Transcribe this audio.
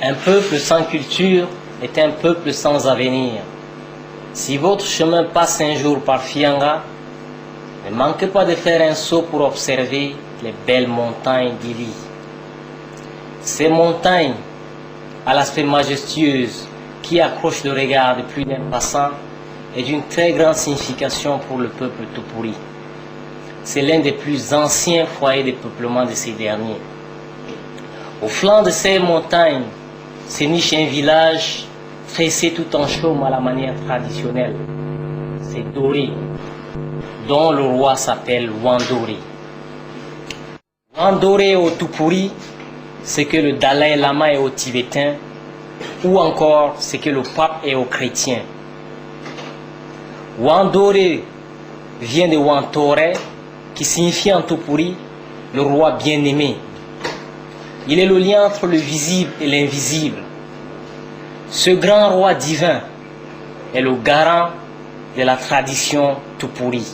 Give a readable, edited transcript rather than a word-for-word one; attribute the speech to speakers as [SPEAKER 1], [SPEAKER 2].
[SPEAKER 1] Un peuple sans culture est un peuple sans avenir. Si votre chemin passe un jour par Fianga, ne manquez pas de faire un saut pour observer les belles montagnes d'Ili. Ces montagnes, à l'aspect majestueux, qui accrochent le regard de plus d'un passant, est d'une très grande signification pour le peuple Tupuri. C'est l'un des plus anciens foyers de peuplement de ces derniers. Au flanc de ces montagnes se niche un village tressé tout en chaume à la manière traditionnelle. C'est Doré, dont le roi s'appelle Wandoré. Wandoré au Tupuri, c'est que le Dalai Lama est au tibétain, ou encore c'est que le pape est au chrétien. Wandoré vient de Wantore, qui signifie en Tupuri le roi bien-aimé. Il est le lien entre le visible et l'invisible. Ce grand roi divin est le garant de la tradition Tupuri.